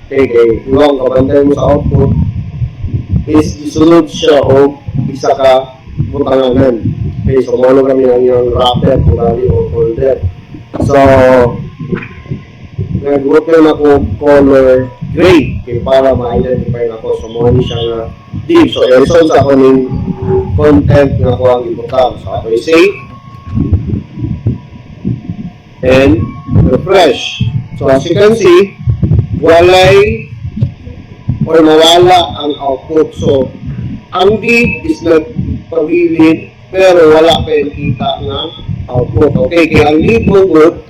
Okay, iwang kabantay mo sa output is isunod siya o isa ka butanganan. Okay, so mano kami ang yung wrapper, turali o folder. So, nag-work na ako color gray kaya para ma-identify na ako. So, mo ni siya nga div. So, i-result sa ako ng content nga ako ang ibutang. So, ako i-save and refresh. So, as you can see, walay or mawala ang output. So, ang div is not pabilin pero wala kayong kita nga output. Okay, kaya ang div mo good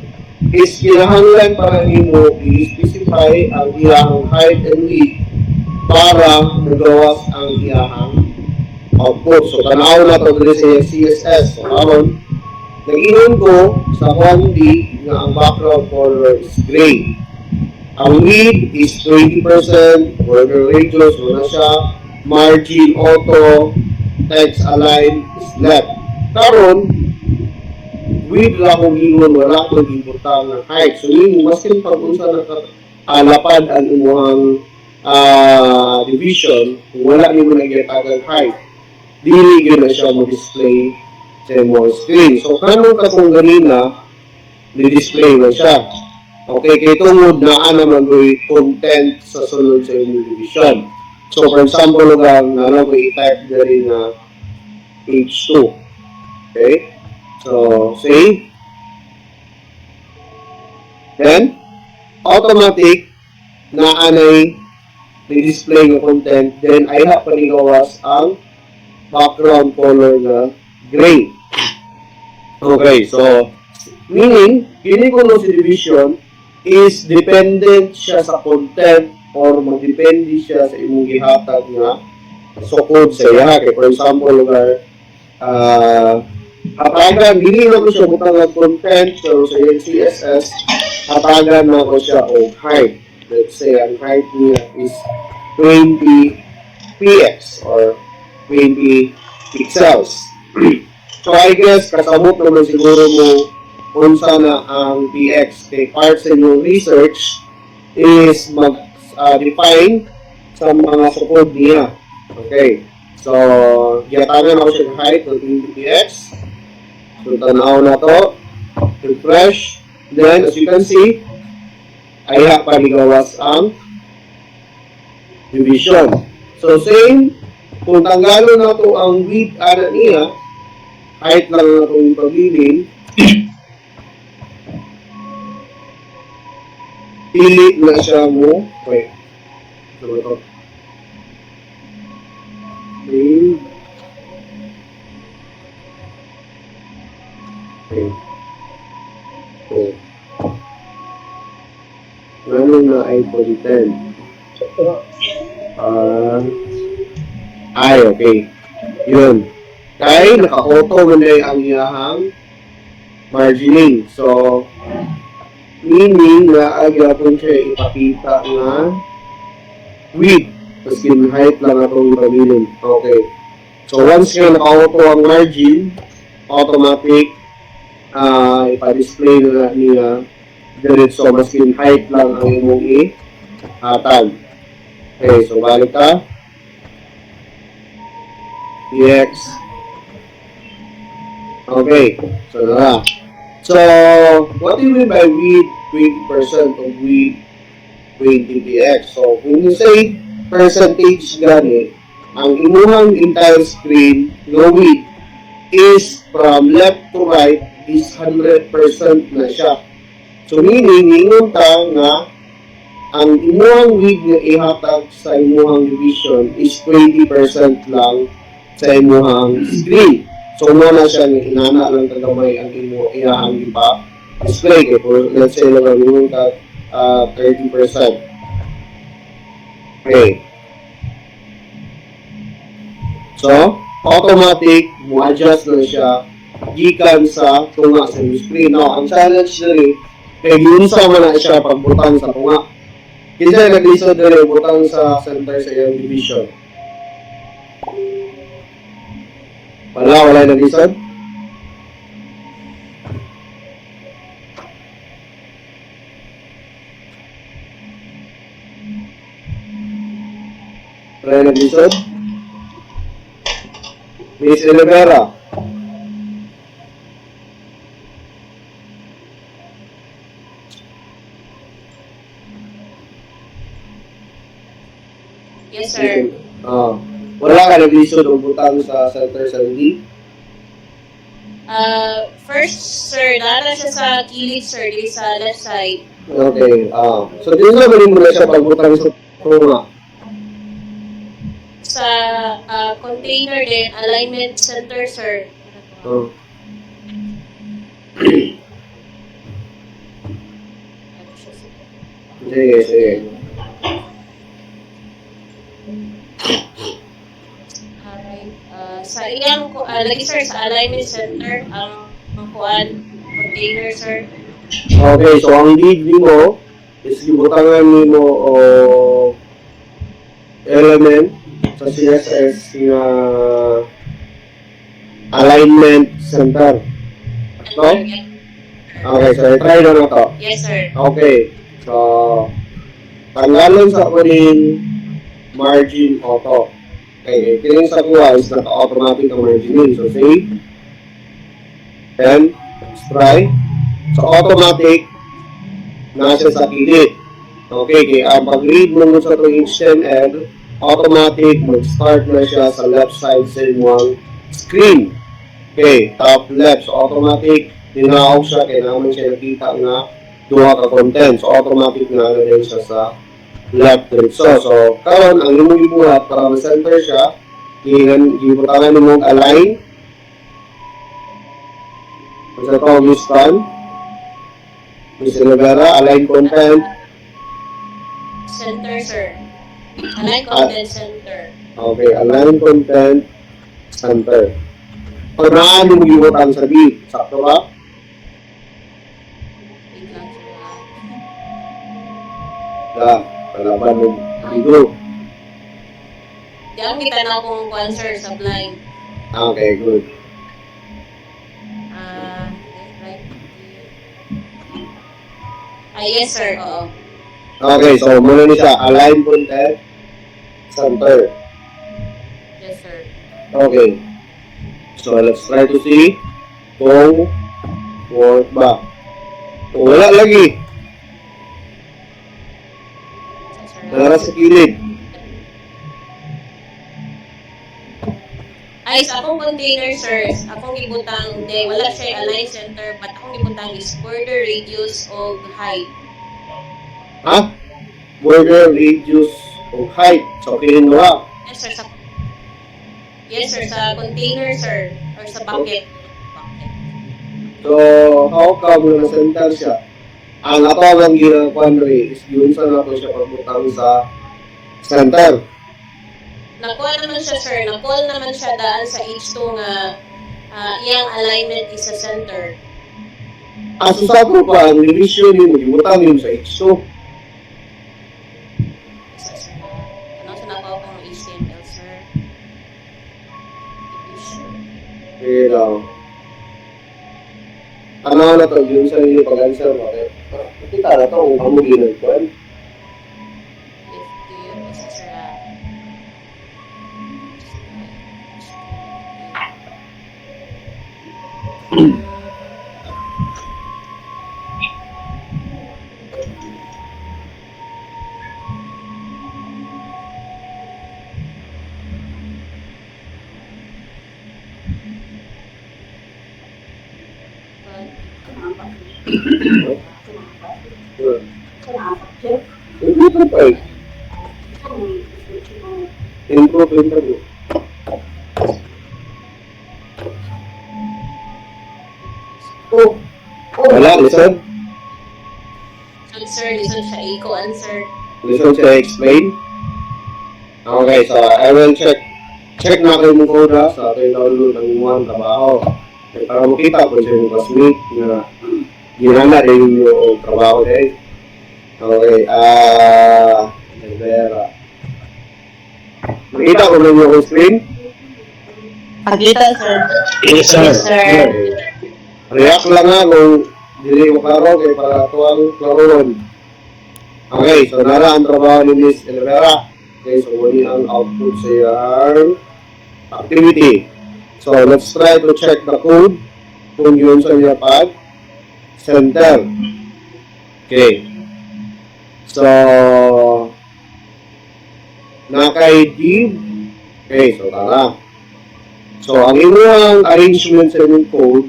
is kinahanglan para nimo i-specify ang iyang height and width para magawas ang iyang output. So, tanaw na ito dito sa CSS. So, karon nag-inom ko sa 1D na ang background color is gray. Ang width is 20%, border radius, wala siya, margin, auto, text align is left. Karon, width lang kung ingon, wala kung ibutang ng height. So, yun, maskin pag-unsa lapad ang imuhang division, kung wala nyo nagyatagang height, dili yun na siya mo-display sa imuhang screen. So, kanong katong ganina, ni-display na siya. Okay, kaya tungod na naman ko content sa sunod sa inyong division. So, for example, ko i-type na rin na H2. Okay? So, save. Then, automatic na anay ni-display ng content. Then, ay panigawas ang background color na gray. Okay, so, meaning, kini ko si division is dependent siya sa content or mag-depende siya sa imong gihatag nga sukod sa iya. Kaya for example, hatagan, dili na ko siya butang ng content, pero sa iyang CSS, hatagan na ko siya o height. Let's say, ang height niya is 20 px or 20 pixels. So, I guess, kasabot naman siguro mo kung sana ang px. Kay part sa inyong research is mag-define sa mga sukod niya. Okay. So, giyatagan ako siya height ng 20 px. So, tanaw na to. Refresh. Then, as you can see, ay paligawas ang division. So, same, kung tanggalon na to ang width ana niya, height lang na itong pabilin, pili na siya mo. Wait. So, ito. Okay. So, ano na ay content? Okay. Yun. Kaya naka-auto manday ang iyahang margining. So, meaning na agyapon siya ipakita nga width. Tapos height lang atong pabilin. Okay. So, once kayo naka-auto ang margin, automatic ipa-display na niya diretso. Maskin height lang ang imong ihatag. Okay. So, balik ka. px. Okay. So, na. So, what do you mean by width 20% of width 20 px? So, when you say percentage gani, ang imuhang entire screen, no width, is from left to right is 100% na siya. So, meaning, ingon ta nga, ang imuhang width na ihatag sa imuhang division is 20% lang sa imuhang screen. So, muna siya nga inana lang tagamay ang iyahang ipa display. Kaya, let's say, lang ang inyong 30%. Okay. So, automatic, mo-adjust na siya gikan sa tunga sa screen. Now, ang challenge na rin, kaya ginsa mo na siya pagbutang sa tunga. Kasi nag-lisod na rin butang sa center sa iyong division. Wala nag-lisod? Try na lisod. Miss Olivera. Yes, sir. Wala ka nag-lisod o butang sa center sa hindi? First, sir, nara siya sa kilid, sir, dili sa left side. Okay. So, din sa mali mo na siya pagbutang sa tunga. Sa container din, alignment center, sir. Oh. Sige, sige. Alright. Sa iyang, lagi, sir, sa alignment center, ang kuan, container, sir. Okay, so ang lead mo is gibutangan nimo o element sa CSS na alignment center. No? Okay, so try na to. Yes, sir. Okay, so tanggalon sa kuning margin auto. Okay, kining sa kuha is naka-automatic ang margining. So save. Then, let's try. So automatic, nasa sa kilid. Okay, kaya pag-read mo sa itong HTML, automatic, mag-start na siya sa left side sa inyong screen. Okay, top left. So automatic, dinaog siya, kaya naman siya nakita na duha ka content. So automatic na din siya sa left diretso. So karon ang imong ibuhat para ma-center siya, gibutangan nimo align. So ito, Miss Tan. Miss Olivera, align content. Center, sir. Align content center. Okay, align content center. Pag naan mo gibutan sa B, sakto ba? Wait lang, sir. Kalaban mo dito. Di ako kita na kung kuan, sir, sa blind. Okay, good. Right. Yes, sir. Oo. Okay, so muna ni siya, align content center. Yes, sir. Okay. So let's try to see kung work ba. Kung wala lagi, Yes, sir. nara sa kilid. Ay, sa akong container, sir, akong gibutang, hindi, wala siya align center, but akong gibutang is border, radius, o height. Ha? Border, radius, o height. So, kilin mo ha. Yes, sir, sa container, sir, or sa bucket. Bucket. So, how come na center siya? Ang ato ang ginagawa is yun sa nato siya pagbutang sa center. Nakuha naman siya, sir. Nakuha naman siya daan sa H2 nga iyang alignment is sa center. Aso sa ko pa, ang revision mo, gibutang yun sa H2. Isa, sir. Ano sa nakuha kong HTML, sir? Division. Pero, ano na to, yun sa inyo pag-answer mo. Kita na to, kung kamo ginagawa. If you, isa, sir, Ito pa eh. Intro. Wala, listen. So, sir, listen siya. Eco answer. Listen siya explain. Okay, so I will check. Check na kayo mong code sa ating download ng mga trabaho. Okay, para makita kung siya yung classmate na ginana rin yung trabaho din. Okay, Vera. Makita ko na yung screen? Pagkita, sir. Yes, sir. Yes, sir. Okay. React lang nga kung dili mo klaro kay para tuwang klaroon. Okay, so nara ang trabaho ni Miss Elvera. Okay, so muli ang output sa yung activity. So, let's try to check the code kung yun sa niya pag center. Okay. So, nakay div. Okay, so tara. So, ang inyong arrangement sa inyong code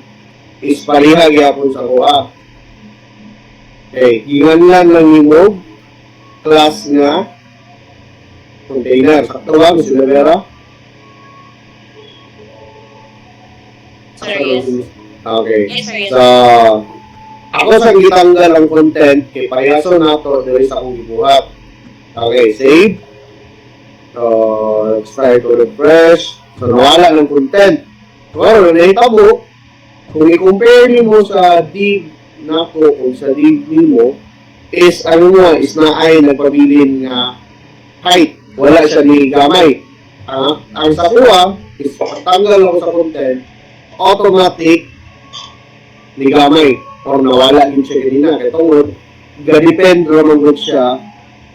is parihag yapon sa kuha. Okay, hinganlan lang yung class nga container. Sakto ba, Ms. Rivera? Sir, yes. Okay. Yes, sir, yes. So, ako sa gitanggal ang content, kay payaso na to, there is akong gibuhat. Okay, save. So, let's try to refresh. So, nawala ng content. Well, nahitabo, kung i-compare mo sa div nako kung sa div mo, is ano mo, is na ay nagpabilin nga height. Wala siya ni gamay. Ang sa kuha, is pagtanggal ako sa content, automatic ni gamay. Or nawala din siya kanina. Kaya tungod, ga-depend naman gud siya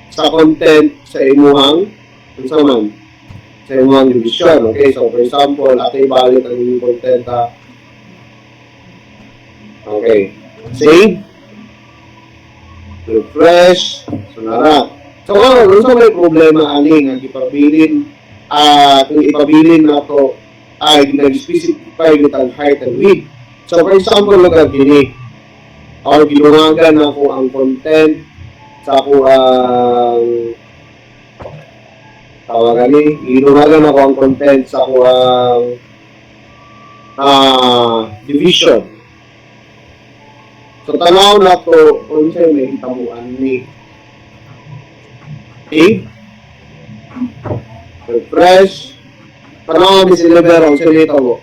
sa content sa imuhang man sa imuhang division. Okay, so for example, ato ibalik ang inyong content okay, save, refresh, so nara. So kung sa may problema ani nga ipabilin kung ipabilin na to ay nag-specify ang height and width. So for example, lugar gini or ginuwagan ako ang content sa ako ang tawagan ni ginuwagan ako ang content sa ako ang division. So tanaw na to unsay may hitamuan ni okay, refresh, tanaw ni sila pero unsay may hitabo.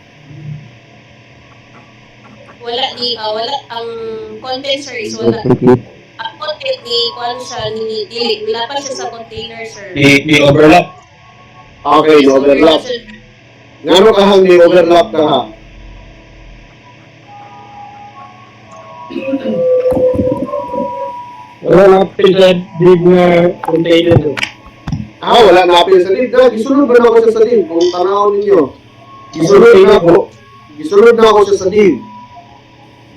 Wala ang content, sir, is wala. Ang content ni kung siya ni delete. Wala pa siya sa container, sir. I-overlap. Okay, no overlap. Ngano ka hang ni overlap ka ha? Wala na sa big na container. Wala na apil sa div. Gisunod ba na ako sa div? Kung tanaw ninyo. Gisunod na ako. Gisunod na ako sa div.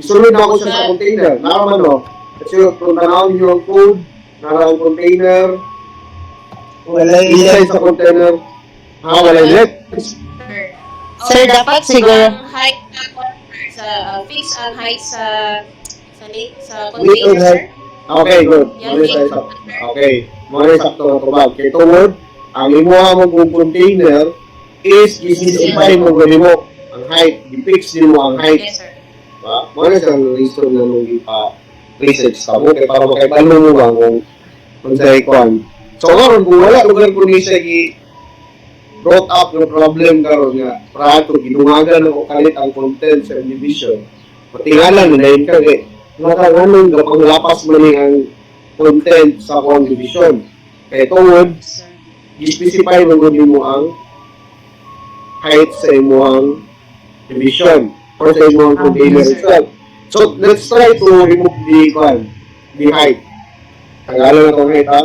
Gisunod na ako sa container. Naraman no? Kasi kung tanaw ninyo ang code, narang container, Wala inside sa container, wala yun. Sir, dapat siguro. Ang height na container fix ang height sa container, sir. Okay, good. Yan, Mali tayo sa- Okay, mali sakto na tubag. Kaya tungod, ang imuha mo kung container is i-specify mo gani mo ang height, i-fix din mo ang height. Yes, sir. Diba? Mali sa reason na nung ipa-research ka mo, kaya para makipalo mo ba kung sa ikuan. So, karon kung wala lugar ko ni siya brought up ng problem karon nga prato ginungagan ako kalit ang content sa division. Patingalan na dahil ka nakaganong gapanglapas man ang content sa akong division. Kaya tungod, Sir. i-specify mo mo ang height sa imuhang division or sa imuhang container itself. So, let's try to remove the height. Tanggalan na itong height, ha?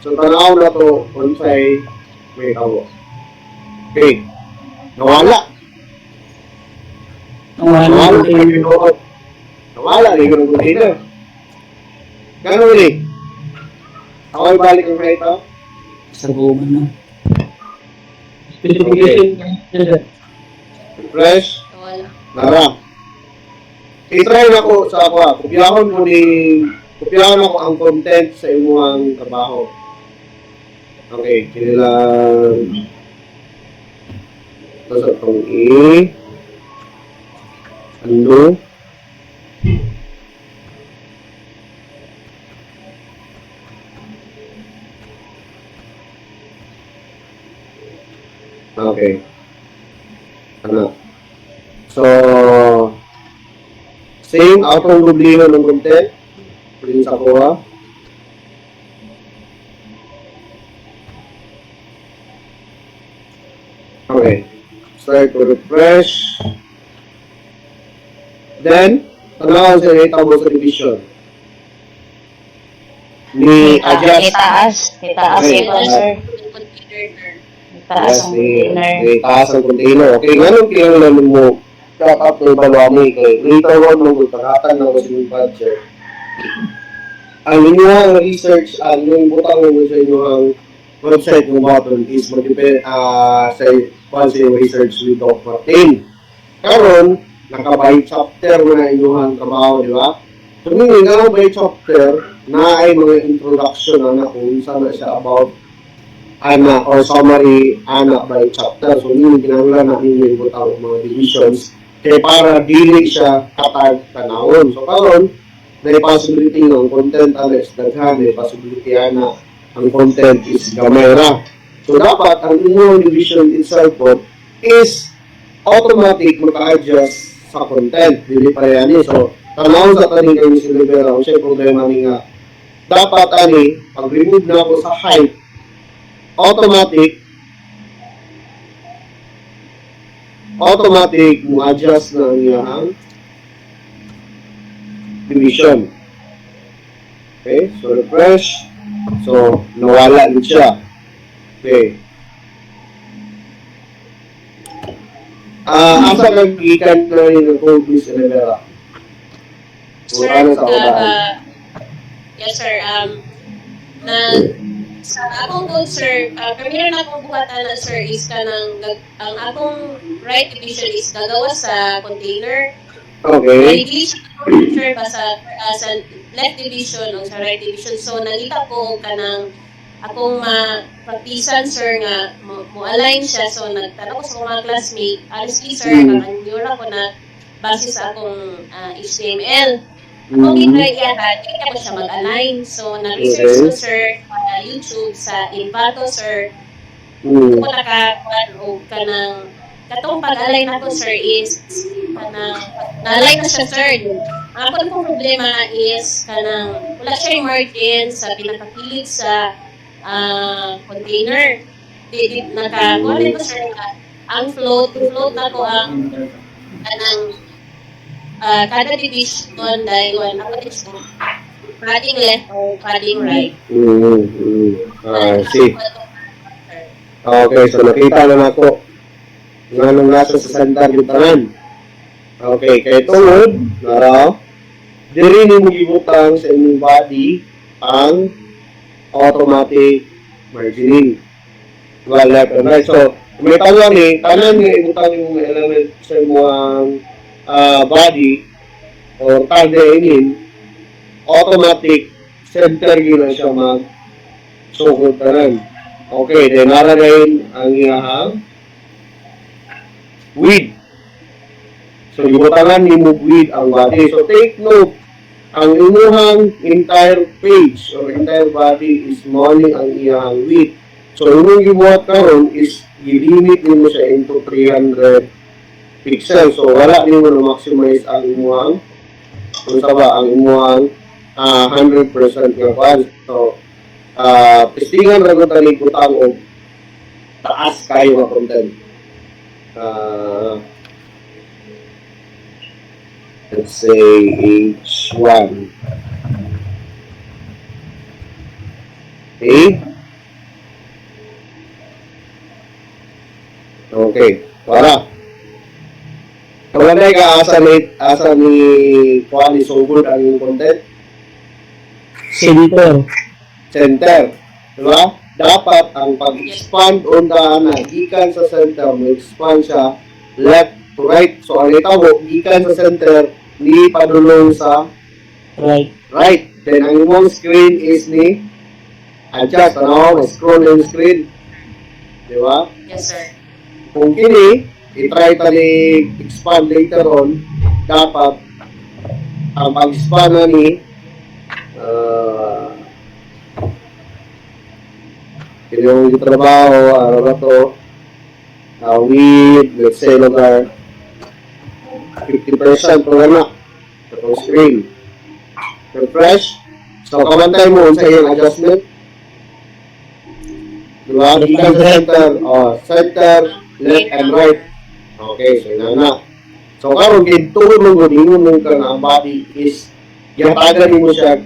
So, tanaw na to kung sa'y may tawo. Okay. Nawala. Nawala na yung binuot. Nawala na yung container. Gano'n ulit? Ako ibalik ang height, ha? Sa goma na. Refresh. Wala. Nara. I-try na ko sa ako. Kopyahon ako ang content sa imuhang trabaho. Okay, kailan tapos itong undo. Okay. Ano? So, same outong dubliho ng content. Pwede sa kuha. Okay. Try to refresh. Then, tanaw sa itabo sa division. ni adjust. Itaas. Itaas Okay. ito, sir. Container. Itaas Yes, ang container. ni taas ang container. Okay, ganun kinahanglan mo dapat na ibalwani kay later on mo pagkatan ng using budget. Ang inyong research, ang inyong butang mo sa inyong website ng button is mag-depend sa policy research with Dr. Martin. Karon, naka-by chapter na inyong trabaho, di ba? So, meaning, ang by chapter na ay mga introduction na kung saan na siya about ana or summary ana by chapter. So, meaning, kinahanglan na inyong butang mga divisions kaya para dili siya katag tanawon. So, karon, may possibility ng content alis daghan, may possibility ana ang content is gamay ra. So, dapat ang inyong division itself po is automatic maka-adjust sa content. Dili pa yan eh. So, tanaw sa tanin kayo si Rivera, kung siya problema niya nga, dapat ani, pag-remove na ako sa height, automatic mo adjust na ang iyang division. Okay, so refresh. So, nawala din siya. Okay. Asa nagkikan na rin ng code Miss Rivera? Sir, Ano sa unahan? yes sir, na sa akong code sir, premier na akong buhatan na sir is kanang ang akong right division is gagawa sa container. Okay. Division sir pa sa left division o sa right division. So nalita ko kanang akong ma-practicean sir nga mo-align siya. So nagtanong ko sa mga classmate, honestly sir, kanang ko na base sa akong HTML. Ako kitry iyahan, hindi ko siya mag-align. So na-research ko sir sa YouTube, sa Envato sir. Ako nakakuan o kanang katong pag-align ako sir is kanang na-align na siya sir. Ang akong problema is kanang wala siya margin sa pinakakilid sa container. Nakakuha ko sir ang float na ko ang kanang kada division dahil ako is padding left o padding right. See. Okay, so nakita na ako nga nung nasa sa center yung tanan. Okay, kaya tungod, naraw, diri ni mo gibutang sa inyong body ang automatic margining. Well, left and right. So, may tawag ni, tanan nga ibutang yung mga element sa inyong body or target automatic center gila siya mag-sukod tanan. Okay, then nararayin ang iyahang width. So, ibutangan ni mo width ang body. So, take note, ang inyong entire page or entire body is morning ang iyahang width. So, inyong gibuhat karon is i-limit mo siya into 300 pixels. So, wala din mo na-maximize ang inyong kung saba, ang inyong 100% ng kwan. So, testingan ra gud tani butang og taas kayo nga content. Let's say H1. Okay. Okay. Wala. Wala ka asa ni kuan isugod ang iyong content. Center. Diba? Dapat ang pag-expand on gikan sa center, mag-expand siya left to right. So, ang itawag, gikan sa center, ni padulong sa right. Then, ang imong screen is ni adjust, scroll yung screen. Diba? Yes sir. Kung kini, i-try tali expand later on, dapat ang pag-expand na ni yung trabaho, ano ba to, with, let's say, lugar, 50% o na, itong screen. Refresh. So, kamantay mo sa iyong adjustment. Diba? Ikan sa center, center, left and right. Okay, so yun na. So, karon kung tungod mo, hindi mo ka na ang body is, yatagan mo siya,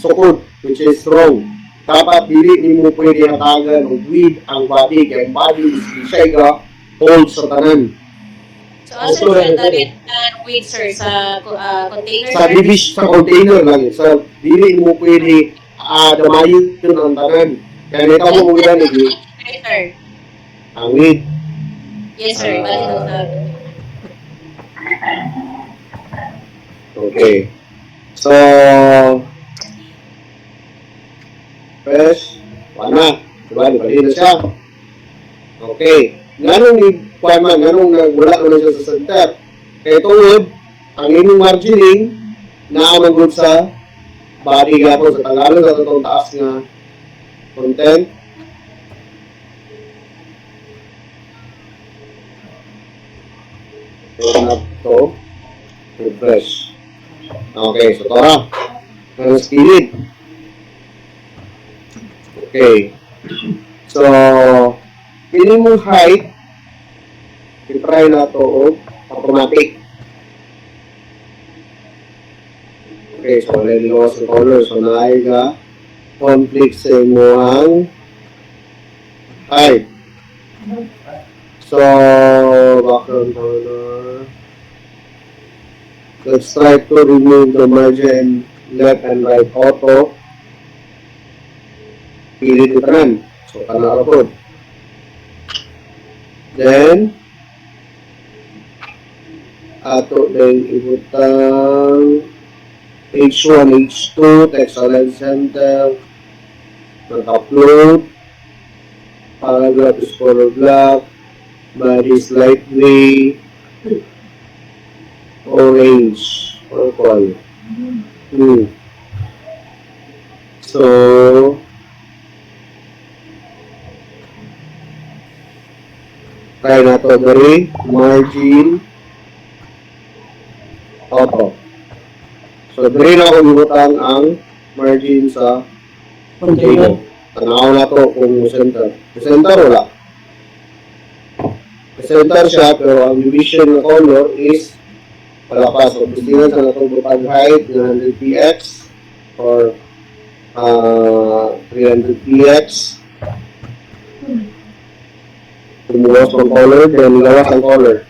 sukod. which is wrong. Dapat dili nimo pwede hatagan og with ang body kay ang body is siya ga hold sa tanan. So, asa siya dali with sir sa container Sa sir? sa container lang sa dili mo pwede damayon yun ang tanan. Kaya nito mo muna ni Yes, sir. ang with. Yes, sir. Bali daw sa... Okay. So, fresh, wala. Diba? Bali na siya. Okay. Ganong ni Kwanman, ganong wala naman siya sa center. Kaya tungod, ang inyong margining na magod sa body gapon sa Tagalog sa itong taas nga content. So, na to refresh. Okay, so tara. Ang spirit. Okay. So, minimum height, i-try na to o automatic. Okay, so liliwas ang color. So, naay ka conflict sa imuhang height. So, background color. Let's try to remove the margin left and right auto. Pili ito tanan. So, kana ako. Then, ato din ibutang H1, H2, text align center, nag-upload, paragraph is color black, body is light gray, orange, purple. So, try na to dari margin auto. So, dari na ako ibutang ang margin sa container. Tanaw na to kung center. Center wala. Center siya pero ang division ng color is wala pa. So, gustihan sa natong butang height 100px or 300px. Tumulos ang color, then lawas ang color.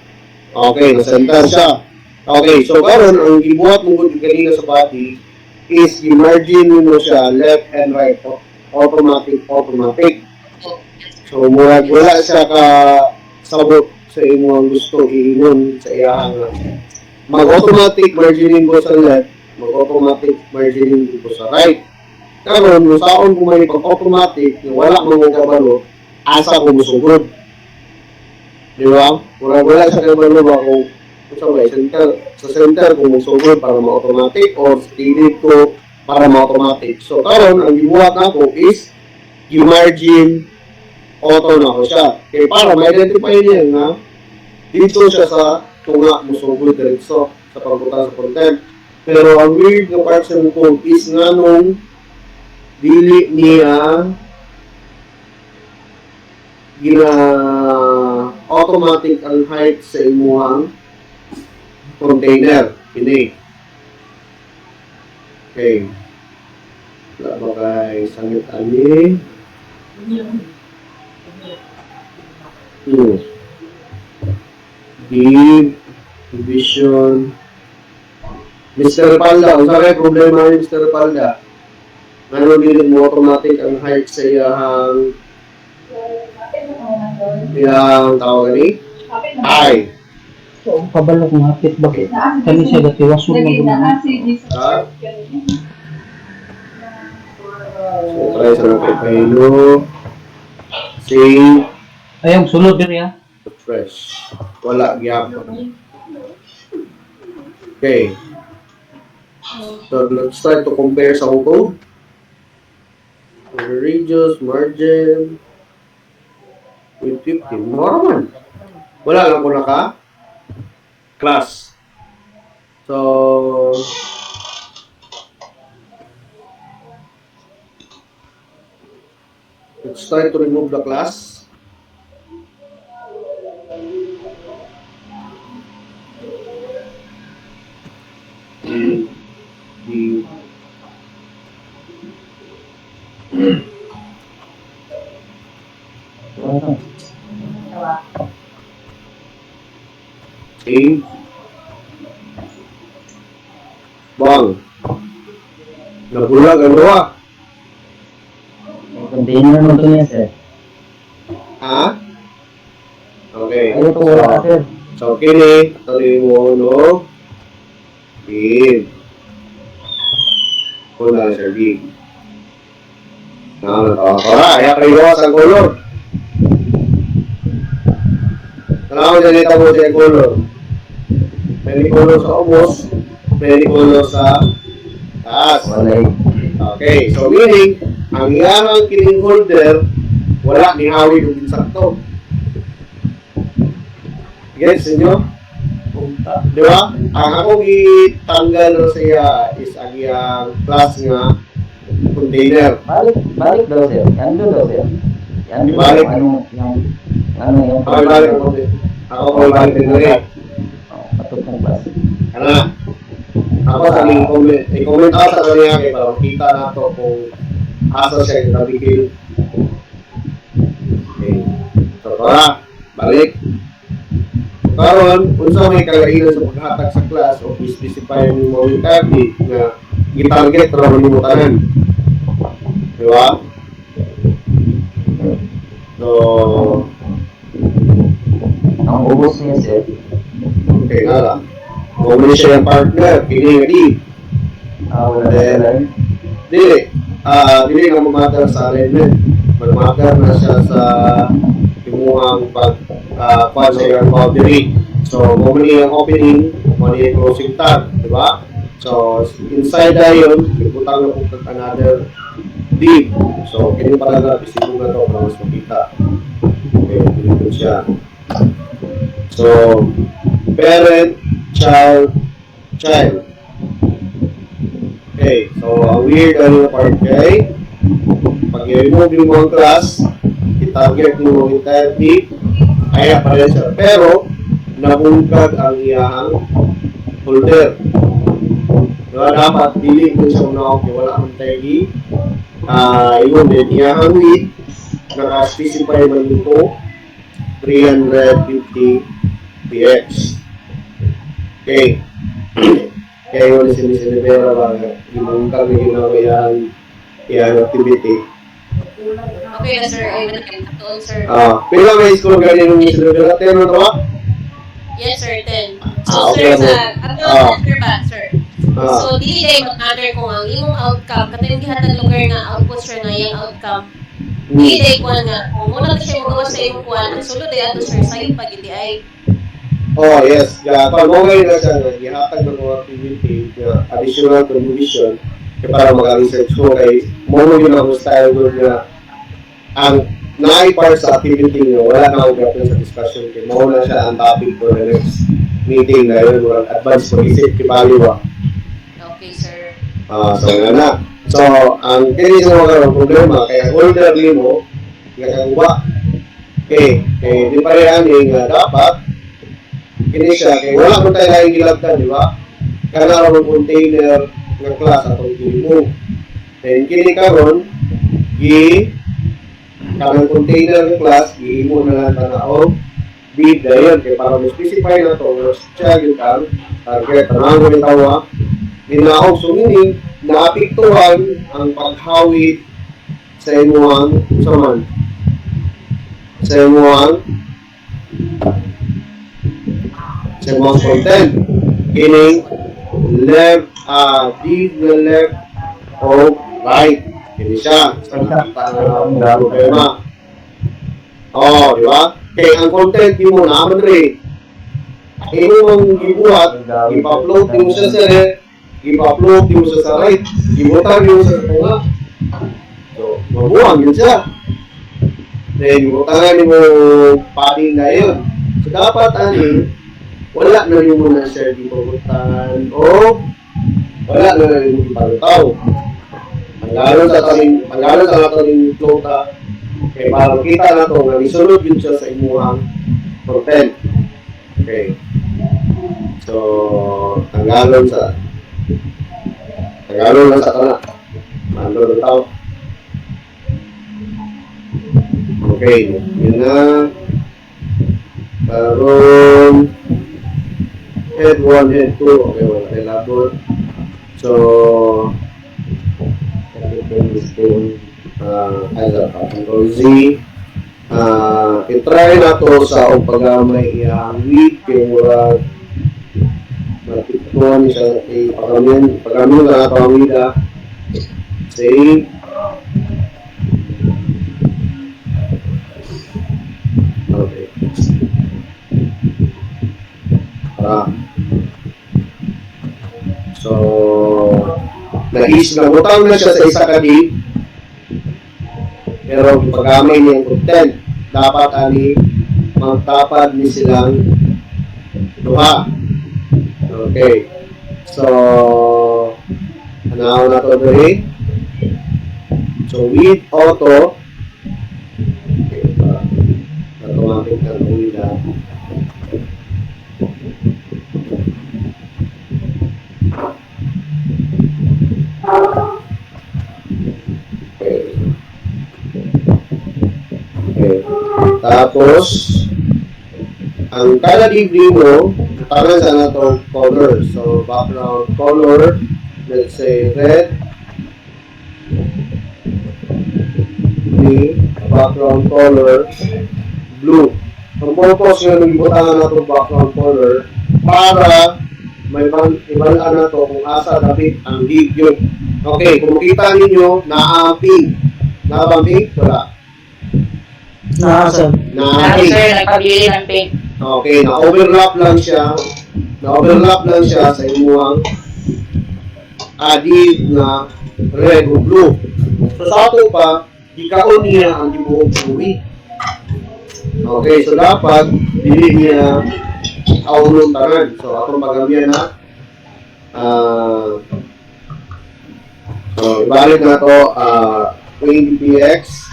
Okay, na-center siya. Okay, so karon ang gibuhat mo gud kanina sa body is i-margin mo siya left and right. Automatic. So, murag wala siya ka sabot sa imong gusto iingon sa iyang mag-automatic margining ko sa left, mag-automatic margining ko sa right. Karon kung saon ko may pag-automatic, wala mong kabalo, asa ko musugod. Di ba? Wala siya kabalo ba kung sa center kung musugod para ma-automatic or sa kilid ko para ma-automatic. So, karon ang gibuhat ako is i-margin auto na ko siya. Kaya para ma-identify niya nga dito siya sa tunga musugod diretso sa pagbuta sa content. Pero ang weird na part sa code is nga nung dili niya gina automatic ang height sa imuhang container. Hindi. Okay. Wala ba kay sangit ani? Division. Mr. Palda, unsa kay problema ni Mr. Palda? Ano dili mo automatic ang height sa iyang tawag ni? Ay. So, kabalo kung hapit bakit kami siya dati wasun mo gumana. Ha? So, try sa mga paylo. Save. Ayong sulod diri ha. Fresh. Wala gyapon. Okay. So, let's start to compare sa code. Radius, margin, with 15. Mura man. Wala lang ko naka class. So, let's try to remove the class. Ing. Bang. Nabulag ang luwa. Container mo ito niya, sir. Ha? Okay. Ay, ito wala, sir. So, kini, tuloy mo, no? Big. Kuna, sir, big. Kaya kayo sa color. Kailangan dyan ito mo sa color. May color sa umos, may color sa taas. Okay, so meaning, ang yanang kining holder, wala ni hawid o binsakto. Gets nyo? Di ba? Ang akong itanggal siya is ang iyang class nga container. Balik daw, sir. Yan doon daw, sir. Yan doon. Balik. Yung Ako ibalik mo din. Ako ko ibalik din rin. patutong class. Ano? Ako sa aking comment. I-comment ako sa kanya kaya para makita na to kung asa siya yung nabigil. Okay. So, tara. Balik. Karon, unsa may kalainan sa paghatag sa class o specify mo mo target na gitarget ra man mo tanan. Di ba? So, Ang ubos niya, sir. okay nga lang. Kung may siya yung partner, pili nga di. Wala na sila. Dili. Dili nga mamatter sa alignment. Magmatter na siya sa timuhang pag sa yung boundary. So, kung mali ang opening, mali ang closing tag. Diba? So, inside na yun, ibutang na kung another div. So, kini pala na, isipin na to para mas makita. Okay, dito siya. So, parent, child, child. Okay, so ang weird ano na part kay pag i-remove yung mga class, i-target mo yung entire div, kaya pa rin siya. Pero, nabungkag ang iyahang folder. Diba, dapat dili ko siya una okay, wala akong tagi. Yun din, iyahang width, naka-specify man ito, 350 px. Okay. Kaya yun, sinisinibera ba, ginungkag na ginawa iyang activity. Okay na, sir. Ay, nagkakataon, sir. Pila may score ganyan yung sinibera? 10 na ito ba? Yes, sir. 10. So, Okay, sir, ano? after ba, sir? So, dili day mag-matter kung ang imong outcome, katong gihatag lugar nga output, sir, na yung outcome. Dili day kuhan nga. Kung muna na siya magawa sa imong kuhan, ang sulod ay ato, sir, sa'yo pag hindi ay. Oh, yes. Pag okay na siya, ihatag ng mga activity, additional contribution, para mag-research ko kay mono yun ang style ko na ang na-part sa activity niyo, wala na akong gapin sa discussion kay mo na siya ang topic for the next meeting na yun, advance mag-isip kibaliwa. Okay, sir. So, nga na. So, ang kini sa mga problema, kaya order mo, nagkagawa. Okay, di pa rin nga dapat, kini siya, kaya wala mo tayo laging gilagtan, di ba? Kana ang container ng class atong i-remove. Then, kini karon kanang container ng class, i-remove na lang tanaw, bid na yun, kaya para ma-specify na to, siya yung target, tanang ko yung tawa, dinaog, so meaning, naapiktuhan ang paghawid sa imuhang saman. Sa imuhang content. Meaning, left, deep na left o right. Hindi siya. Sa nakita na problema. Di ba? Kaya ang content mo naman rin. Ino mong gibuhat, ipa-upload mo siya sa left, ipa-upload mo siya sa right, ibutang mo sa tunga. So, mabuhang yun siya. Then, ibutangan mo padding na yun. So, dapat wala na yung muna siya ipabutan o wala na yung ipalutaw. Ang lalo sa ating flota, kaya para makita na ito, na isunod yun siya sa imuhang content. Okay. So, tanggalon sa kana. Mando ng tao. Okay, yun na. Karon head 1, head 2. Okay, wala tayo labot. So, Control Z. I-try na to sa paggamay iyang weed kay murag matituan siya kay paggamay na ito ang weed. Save. Okay. So, nabutang na siya sa isa ka date. Pero pagkamay niyang content, dapat ani magtapad ni silang duha. Okay. So, anaw na to diri. So, with auto, okay, automatic na ulit na. Okay. Tapos, ang kada degree mo, parang sana itong color. So, background color, let's say red, green, background color, blue. Ang purpose yun, nag-ibutangan na itong background color para may ibang na to kung asa dapat ang video. Okay, kung makita ninyo, na-pink. Na-pink? Wala. Nasa. Na-pink. Sir, nagpabili ng pink. Okay, na-overlap lang siya. Na-overlap lang siya sa imuang added na red o blue. So sa ato pa, ikaon niya ang dibuhong uwi. Okay, so dapat dili niya kaunong tanan. So atong pagamihan na so ibalik na to 20px.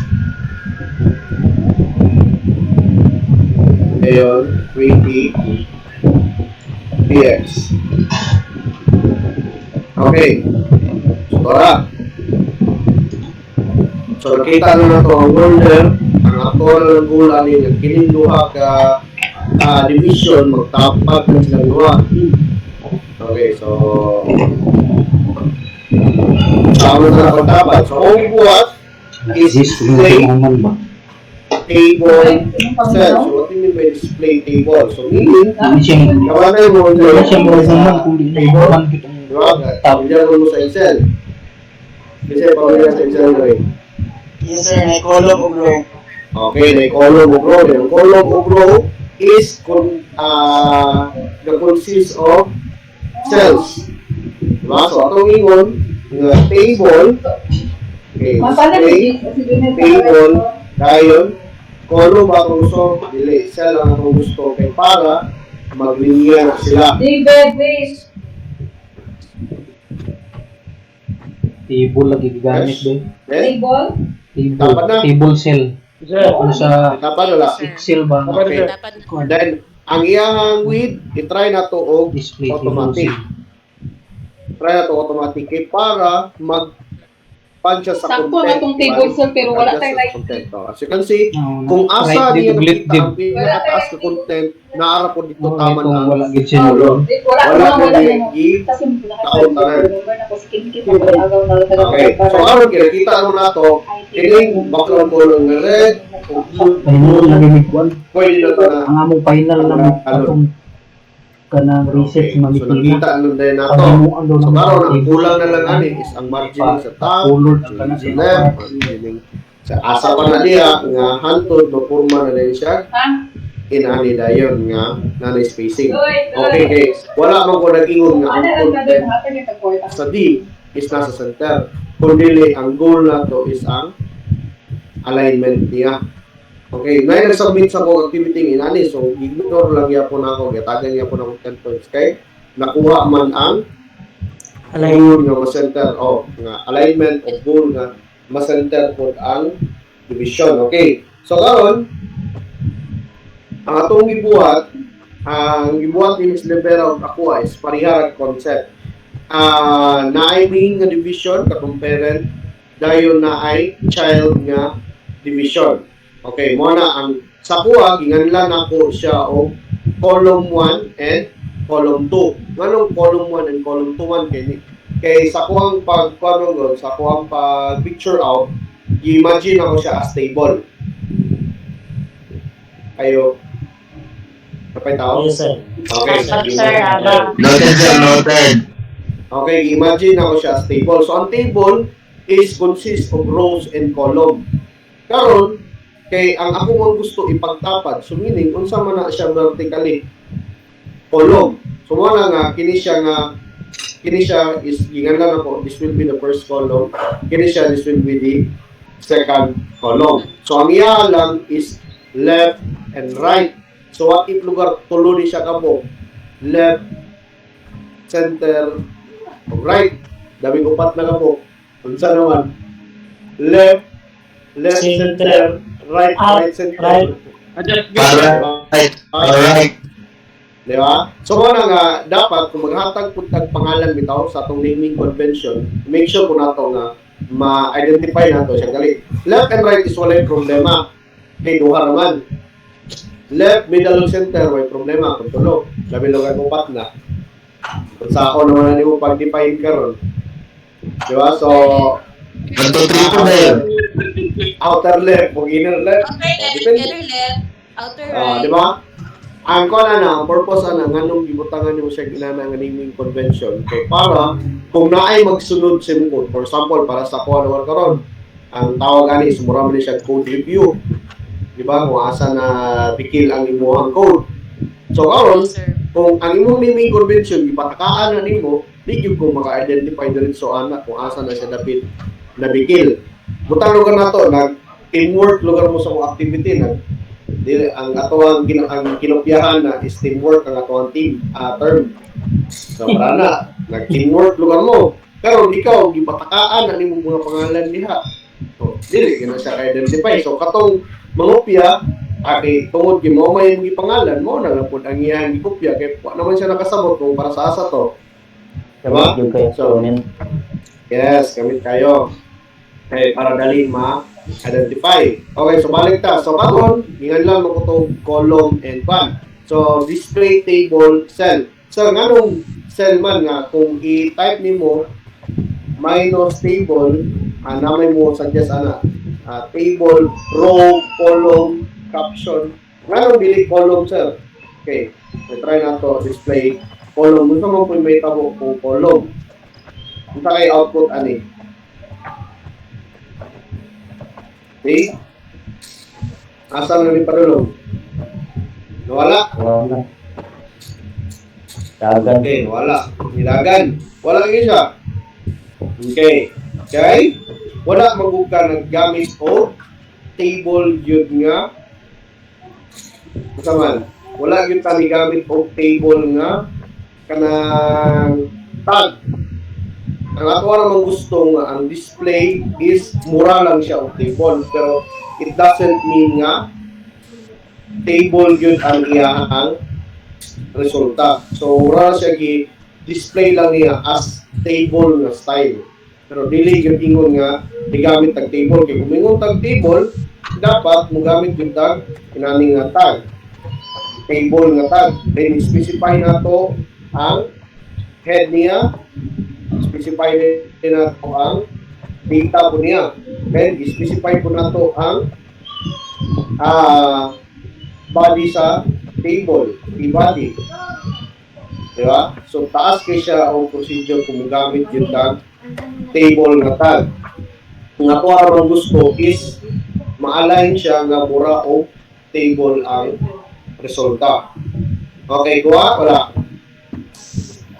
Ngayon, 20px. Okay. So, tara. So, nakita na to ang order. Ang aktual ng gula ni kining duha ka division, magtapag na silang duha. Okay, so sama na pagtapag. So, ang buhat is display table cell. So, what do you mean by display table? So, meaning, kawanay mo Wala siya mo naman kung di table, naman kitong diba? Pamilya mo sa Excel. Kasi pamilya sa Excel mo eh. Yes sir, may column o row. Okay, may column o row. Yung column o row is the consist of cells. Diba? So, atong ingon, yung table, okay, display, table, dayon, column ba kung gusto, dili, cell ang kung gusto, kay para maglinya na sila. table lagi gigamit ba? Okay? Dapat na. Table cell. Ano sa Dapat wala. Excel ba? Okay. Dapat Then, ang iyang with, itry na to og Display automatic. Try na to automatic kay para mag-pad siya sa Sakto content. na tong table cell, pero wala Pad siya tayong sa like. content. As you can see, Oh, kung asa right, niya dib, nakita ang dib. pinakataas na content, naara po dito Oh, tama itong na. wala gid siya doon. Wala po niya Okay, so aron kita ano na to, kining background color ng red, o blue, Final na gimigwan. pwede na to na. Ang among final na mo atong kanang research Okay, so mamitina. nakita ano din na to. Paghimuan daw So ng karon ang table. kulang na lang ani is ang margin sa top, Color sa ka na sa left, margin sa asa pa na diha nga hantod mapurma na din siya. Inani dayon nga nanay spacing. Okay, okay. Wala man ko nag-ingon nga ang content sa D is nasa center. Kundi ang goal na to is ang alignment niya. Okay, na nag-submit sa kong activity ng inani, so ignore lang yapon ako, gatagan yapon ako 10 points kay nakuha man ang goal nga ma-center o nga alignment o goal nga ma-center po ang division. Okay, so karon ang atong gibuhat, ang gibuhat ni Ms. Libera og ako is parihara concept. Naay main nga division katong parent, dayon naay child nga division. Okay, mo na ang sa kuha ginganlan ako siya og column 1 and column 2. Nganong column 1 and column 2 man kay sa kuhang sa kuhang pag picture out, i-imagine ako siya as table. Kayo kapay tao? Yes, sir. Okay. Sir, aba. Noted, sir, noted. Okay, imagine ako siya as table. So, ang table is consist of rows and column. Karon, kay ang ako ang gusto ipagtapad, so meaning, unsa man na siya vertically, column. So, muna nga, kini siya is, ginganlan ako, this will be the first column, kini siya, this will be the second column. So, ang iya lang is left and right. So, what if lugar tulo ni siya kabo? Left, center, right. Dami upat na kabo. Unsa naman? Left, center, right, center. Right. Alright. Di ba? So, muna nga, dapat, kung maghatag po pangalan bitaw sa atong naming convention, make sure po nato nga ma-identify nato siya. Gali, left and right is walay problema. Kay duha naman. Left, middle, center, may problema. Kung tulo, labi lugar upat na. Kung sa ako naman na mo pag-define karon. Di ba? So, 1, 2, 3 po na yun. outer left, o inner left. Outer left, inner left, outer right. Di ba? Ang ang purpose na nganong gibutangan nimo siya ginana nga naming convention kay para kung naay magsunod sa code, for example para sa kuha naman karon ang tawag ani is mura man siya code review, di ba, kung asa na bikil ang imong code. So karon Yes, sir. kung ang imong naming convention gipatakaan na nimo, di gyud ko maka-identify diretso ana kung asa na siya dapat nabikil. Butang lugar nato nag teamwork lugar mo sa mga activity nag ang atong ang kinopyahan na is teamwork ang atong team term. So para na nag-teamwork lugar mo. Pero ikaw gipatakaan na nimo mga pangalan diha. So dili gina siya ka-identify. So katong mangopya aki tungod gi mo may mga pangalan mo na lang pud ang iyang gikopya kay wa naman siya nakasabot kung para sa asa to. Diba? Yung kayo. So, yes, gamit kayo. Okay, para dali ma-identify. Okay, so balik ta. So, karon, hingan lang mo itong column and pan. So, display table cell. So, nganong cell man nga, kung i-type ni mo minus table, namay mo suggest table, row, column, caption. Nganong dili column, sir? Okay, try na to display column. Gusto mo kung may tabo kung column. Punta kay output ani. Okay? Asa na ni padulong? Nawala? Wala. Dagan. Okay, wala. Nilagan. Wala lagi siya. Okay. Okay? Wala magug ka naggamit o table yun nga. Kasaman. Wala yun tani gamit o table nga kanang tag. Ang ato naman gusto nga ang display is mura lang siya o table pero it doesn't mean nga table yun ang iyang resulta. So mura siya display lang niya as table nga style. Pero dili gyud ingon nga digamit tag table kay kung ingon tag table dapat mo gamit yung tag inani nga tag. Table nga tag. Then specify nato ang head niya, specify din nato ang data po niya. Then, specify po nato ang body sa table, body. Diba? So, taas kay siya ang procedure kung gamit yung tag, table nga tag. Kung ako ang gusto is ma-align siya nga mura o table ang resulta. Okay, kuha? Wala.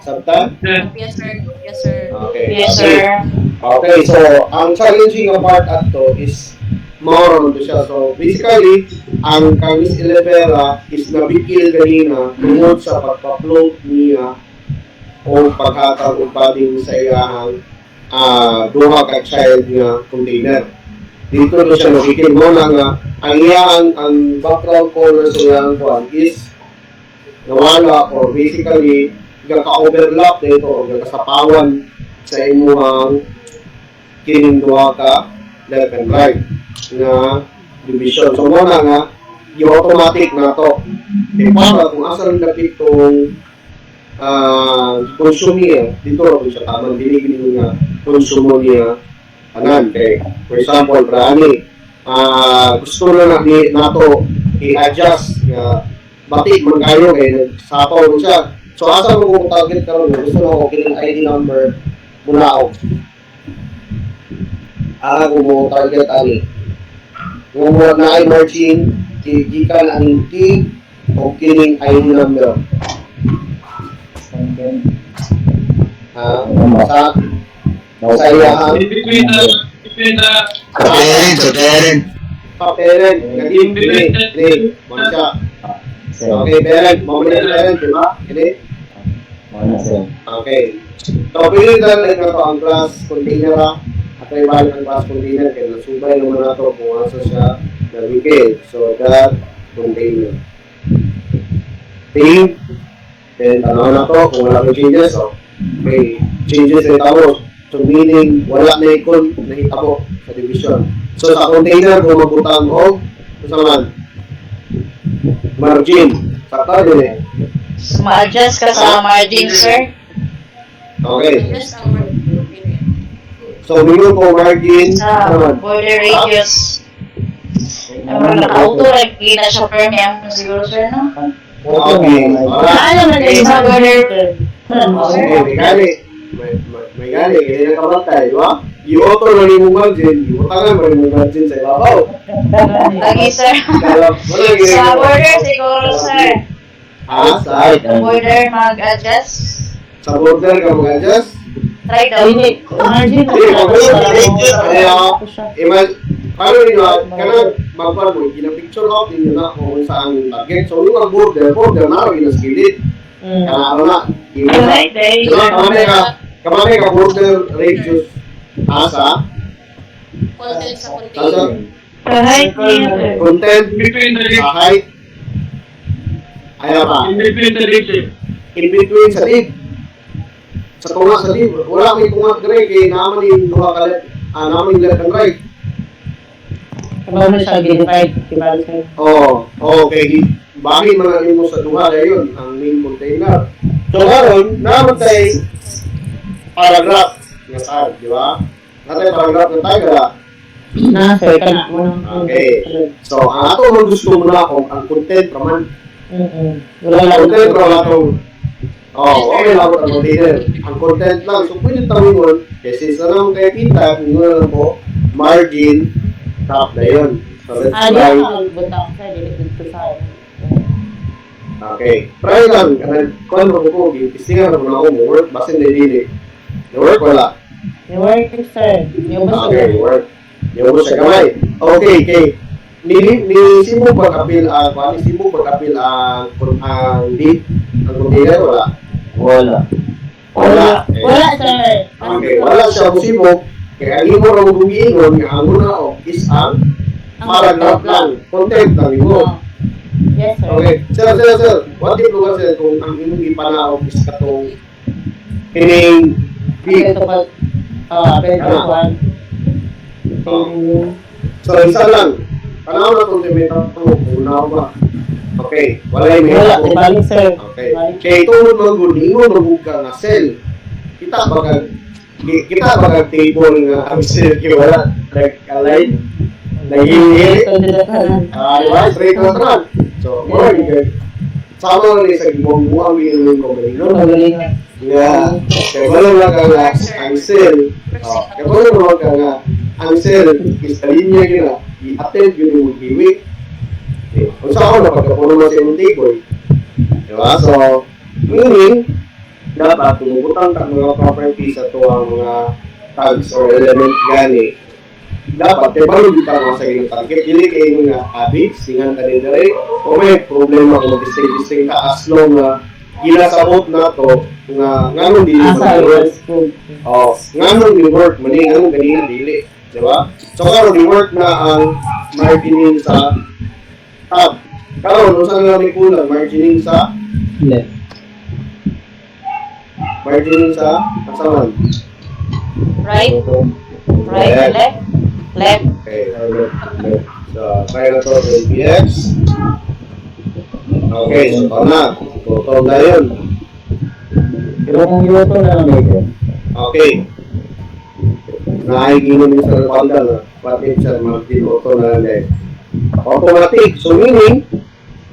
Sabtan? Yes, sir. Yes, sir. Okay. Yes, sir. Okay, so ang challenging nga part ato is mao to siya. So basically, ang Camis Elevera is nabikil kanina tungod sa pagpa-float niya o paghatag og padding sa iyang duha ka child nga container. Dito na siya nabikil mo na nga ang iyang ang background color sa iyang kwan is nawala or basically ka-overlap dito o kasapawan sa imuhang kining duha ka left and right nga division. So mo na nga yung automatic na to. E para kung asa rin dapit tong consume niya dito kung siya tamang dinig nga konsumo niya anan kay for example brani gusto na nato i-adjust nga batik man kayo kay sapaw mo siya. So asa mo kung target karon gusto mo ko kining ID number mula kung mo target ani kung mo na ay margin gikan ang key o kining ID number sa iyahan Sa parent. parent naging ni mansa okay parent mamaya parent di ba ini okay so pilihan na ito ang class container at ay balik ang class container kaya nasubay naman nato kung asa siya nabigay so that container thing then ano na to kung wala may changes so may changes na itabo so meaning wala na ikon na itabo sa division so sa container kung mabutang o sa man margin sakta din eh Ma-adjust ka sa margin, sir. okay Just our opinion. so minimum ko margin Sa sa man border radius. Ang naka-auto, like, hindi na siya permeable siguro, sir, no? okay alright Alam na din sa border. okay may gali kaya nakabantay di ba yung auto na rin mo margin yung utangan mo rin mo margin sa ibabaw Lagi, sir. kaya wala Sa border siguro, sir. sa Border mag-adjust. sa border ka mag-adjust Try daw. Margin. paano nyo, kanang magpapal mo, gina-picture out ninyo na kung saan yung target. So, yung border na rin ginaskilid. Kanang na, Alright, there you go. kamamay ka border radius asa, Content sa asa, container. Alright, sir. content, sa height, ayaw pa, in between sa lid. Sa tunga sa lid, wala may tunga gray, kaya naman yung duha ka left, naman yung left and right. Ano na siya ginified? Kibali sir. Oo, okay. Bakit mga mo sa duha na yun, ang main container. So, karon naman tayo paragraph ng tag, di ba? Natay paragraph ng tag, gala. Na sir, kana mo. Okay. So, ang ato mo gusto mo na kung ang content naman. Wala lang. Content naman atong okay lang ang container. Ang content lang. So, pwede tawin mo, kasi sa naman kaya kita, kung lang po, margin, top na yun. So, let's try. Butang sir, dito sa. Okay. Try lang. Kung ano ko, istigan na ako mo work, basin na dili. Work wala. Yung work sir. Yung basta. Okay, work. Yung sa kamay. Okay, okay. Ni Sibuk pag-apil ni Sibuk pag-apil ang lead, ang container, wala. Wala. Wala. Wala sir. Okay, wala siya mo Sibuk. Kaya ang imo raw gumiingon nga ang una is ang paragraph lang, content lang imo. Yes sir. Okay, sir. What if lugar sir kung ang imong ipanaog is katong kining Okay, ito pa. One. So, isa lang. Panahon na itong sementa ito. Una ba? Okay. Wala yung Wala, may ibalik sir. okay. Kaya ito mo mag-ingon magbuka nga cell. Kita bagag table nga ang cell kaya wala. Nag-align. Nag-hili. Diba? Straight na trap. So, more sama na sa gibong-buang yung kombinino. Magaling. Yeah. Kaya wala lang ang cell. Kaya wala naman ka nga ang cell is sa linya gina i-attend yun yung mag-iwik. Kung sa ako napagkapuno na sa yung table. Diba? So, meaning, dapat tumubutang ka mga properties sa ito ang mga tags or element gani. Dapat, kaya paano di ka mga sa inyong target? Hindi kayo mga habits, singan ka rin rin, o may problema kung mag-disting ka as long na ginasabot na to nga nganong dili mo work. Nganong di work mo ni nganong ganina dili, di ba? So karon di work na ang margining sa tab. Karon unsa nga may kulang margining sa Left. margining sa asaman. Right, right, left, left. Okay, left. try na to, LPX. Okay, so ito na. Tutong na yun. Pero kung iwato na lang ito. Okay. Nakikinom yung sa panda na pati sa Martin Auto na lang automatic. So meaning,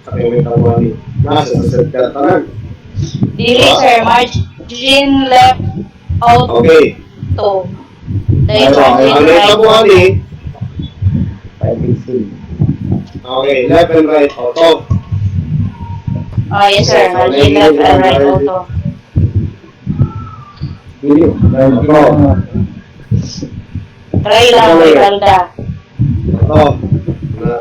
sa may tawani, nasa sa tanan. Dili, sir. Margin left out Okay. to. So, Dahil ang margin may right. tawani, 5 okay, left and right auto. Oh, yes, sir. Margin left and right auto. Dili. Try lang, Rivalda. Ito. Na,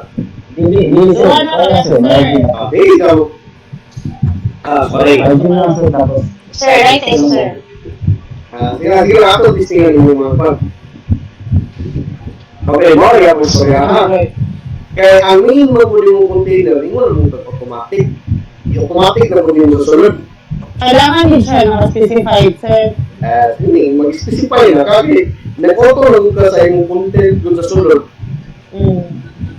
Dili sir. Kaya sir, margin. okay, ikaw. Sorry. Margin lang sir, tapos. Sir, right is sir. Sige ako, distingan yung mga pag. Okay, mo, kaya po sorry ha. Kaya ang main mo yung container, yung mo automatic. Yung automatic na po yung susunod. Kailangan din siya naka-specified, sir. Hindi, mag-specify na kasi nag-auto lang ka sa imong content dun sa sulod.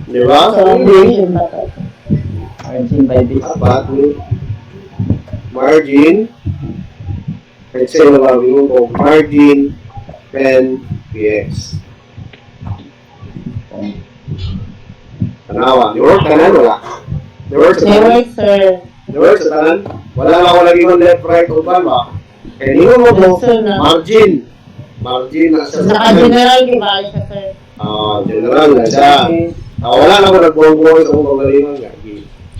Di ba? So, So, hindi. yun ba ito? Margin by this. Dapat margin. Let's say na lang yung kung margin pen px. Tanawa. Di work tanan wala. Di work sa They tanan. work, sir. Di work sa tanan. Wala lang ako lagi yung left, right, o ba? Kaya hindi mo mo Yes, sir, na. margin. Margin na siya sa tanan. Naka-general, di ba siya, sir? General na siya. Wala na ako nagbuong-buong sa kong kagalingan.